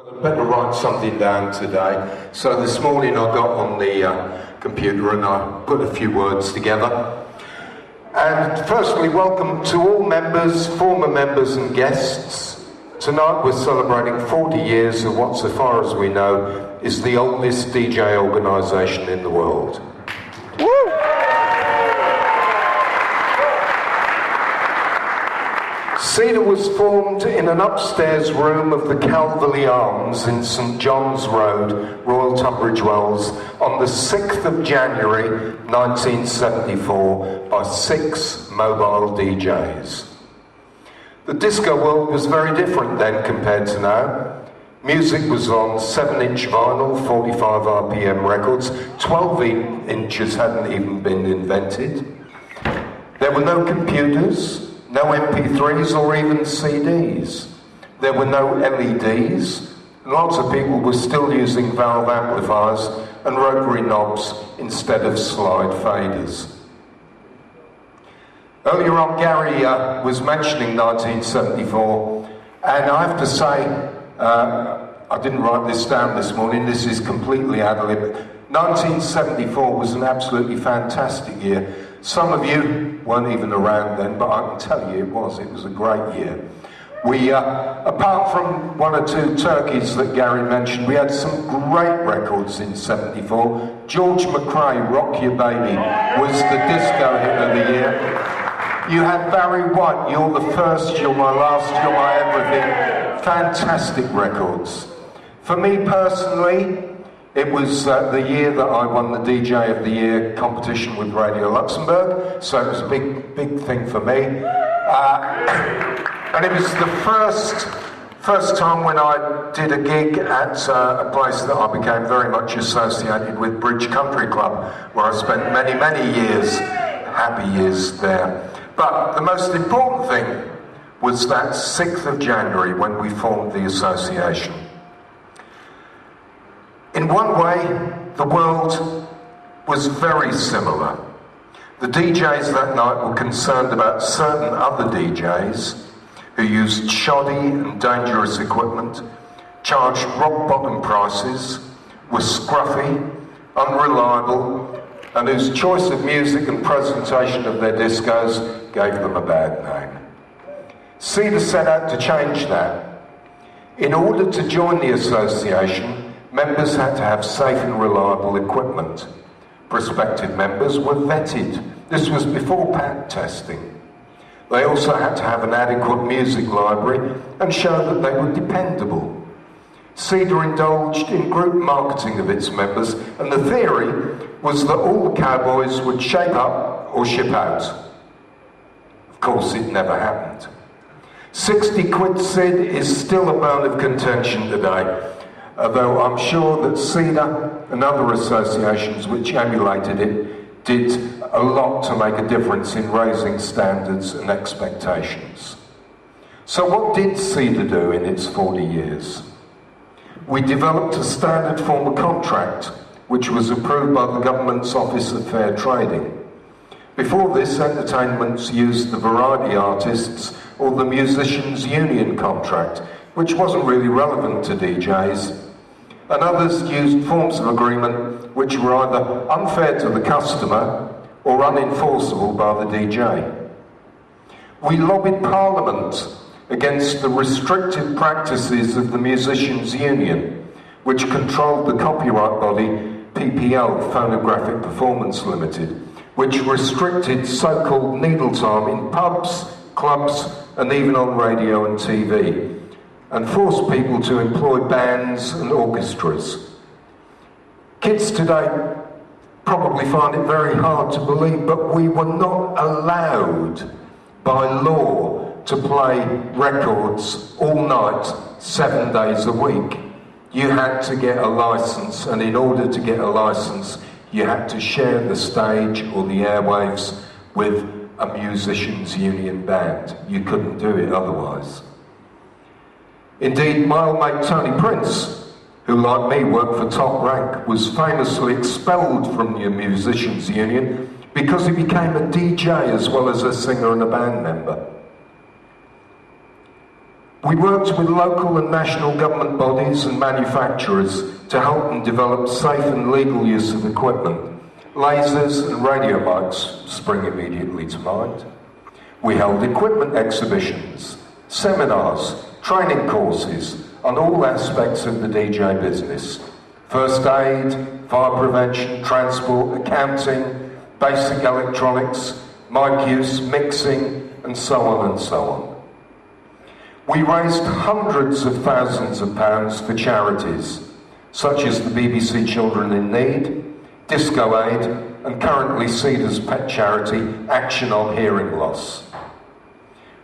I better write something down today. So this morning I got on the computer and I put a few words together. And firstly, welcome to all members, former members and guests. Tonight we're celebrating 40 years of what, so far as we know, is the oldest DJ organisation in the world. SEDA was formed in an upstairs room of the Calverley Arms in St John's Road, Royal Tunbridge Wells, on the 6th of January 1974 by 6 mobile DJs. The disco world was very different then compared to now. Music was on 7-inch vinyl, 45 RPM records, 12 inches hadn't even been invented. There were no computers, no MP3s or even CDs. There were no LEDs. Lots of people were still using valve amplifiers and rotary knobs instead of slide faders. Earlier on, Gary was mentioning 1974, and I have to say, I didn't write this down this morning, this is completely ad lib. 1974 was an absolutely fantastic year. Some of you weren't even around then, but I can tell you it was a great year. We, apart from one or two turkeys that Gary mentioned, we had some great records in 74. George McRae, Rock Your Baby, was the disco hit of the year. You had Barry White, You're the First, You're My Last, You're My Everything. Fantastic records. For me personally, it was the year that I won the DJ of the Year competition with Radio Luxembourg, so it was a big thing for me. And it was the first time when I did a gig at a place that I became very much associated with, Bridge Country Club, where I spent many years, happy years there. But the most important thing was that 6th of January when we formed the association. In one way, the world was very similar. The DJs that night were concerned about certain other DJs who used shoddy and dangerous equipment, charged rock-bottom prices, were scruffy, unreliable, and whose choice of music and presentation of their discos gave them a bad name. SEDA set out to change that. In order to join the association, members had to have safe and reliable equipment. Prospective members were vetted. This was before patent testing. They also had to have an adequate music library and show that they were dependable. SEDA indulged in group marketing of its members, and the theory was that all the cowboys would shape up or ship out. Of course, it never happened. 60 quid SID is still a bone of contention today, although I'm sure that SEDA and other associations which emulated it did a lot to make a difference in raising standards and expectations. So what did SEDA do in its 40 years? We developed a standard form of contract which was approved by the government's Office of Fair Trading. Before this, entertainments used the variety artists or the musicians' union contract, which wasn't really relevant to DJs, and others used forms of agreement which were either unfair to the customer or unenforceable by the DJ. We lobbied Parliament against the restrictive practices of the musicians' union, which controlled the copyright body PPL, Phonographic Performance Limited, which restricted so-called needle time in pubs, clubs, and even on radio and TV, and forced people to employ bands and orchestras. Kids today probably find it very hard to believe, but we were not allowed by law to play records all night, 7 days a week. You had to get a license, and in order to get a license, you had to share the stage or the airwaves with a musicians' union band. You couldn't do it otherwise. Indeed, my old mate Tony Prince, who like me worked for Top Rank, was famously expelled from the musicians' union because he became a DJ as well as a singer and a band member. We worked with local and national government bodies and manufacturers to help them develop safe and legal use of equipment. Lasers and radio mics spring immediately to mind. We held equipment exhibitions, seminars, training courses on all aspects of the DJ business. First aid, fire prevention, transport, accounting, basic electronics, mic use, mixing, and so on and so on. We raised hundreds of thousands of pounds for charities, such as the BBC Children in Need, Disco Aid, and currently SEDA's pet charity, Action on Hearing Loss.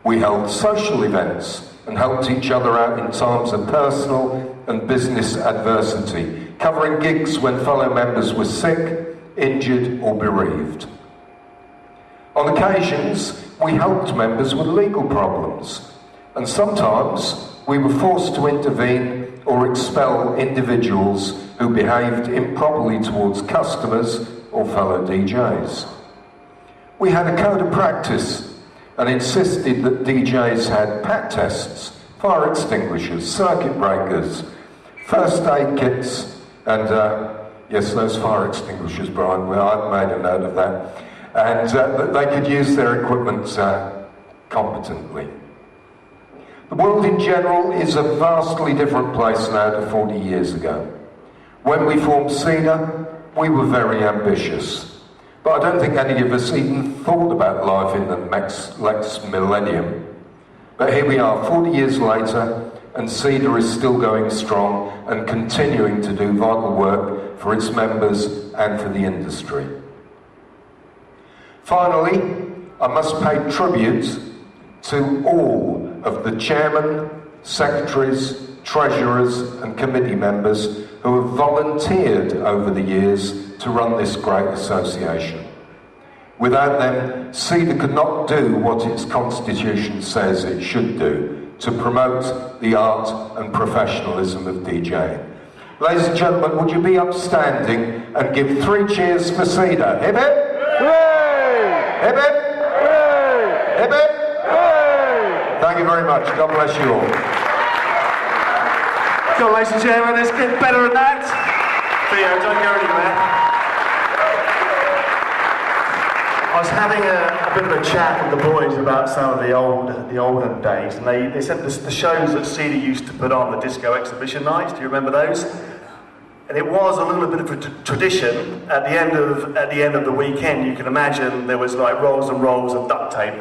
We held social events and helped each other out in times of personal and business adversity, covering gigs when fellow members were sick, injured, or bereaved. On occasions, we helped members with legal problems, and sometimes we were forced to intervene or expel individuals who behaved improperly towards customers or fellow DJs. We had a code of practice and insisted that DJs had pat tests, fire extinguishers, circuit breakers, first aid kits, and yes, those fire extinguishers, Brian, well, I've made a note of that, and that they could use their equipment competently. The world in general is a vastly different place now to 40 years ago. When we formed SEDA, we were very ambitious, but I don't think any of us even thought about life in the next millennium. But here we are, 40 years later, and SEDA is still going strong and continuing to do vital work for its members and for the industry. Finally, I must pay tribute to all of the chairmen, secretaries, treasurers and committee members who have volunteered over the years to run this great association. Without them, SEDA could not do what its constitution says it should do, to promote the art and professionalism of DJing. Ladies and gentlemen, would you be upstanding and give 3 cheers for SEDA? Hip hip! Hooray! Hip hip! Hooray! Hip hip! Hooray! Thank you very much. God bless you all. Come on, ladies and gentlemen, let's get better than that. Theo, don't go anywhere. I was having a bit of a chat with the boys about some of the olden days, and they said the shows that SEDA used to put on, the disco exhibition nights. Do you remember those? And it was a little bit of a tradition. At the end of the weekend, you can imagine there was like rolls and rolls of duct tape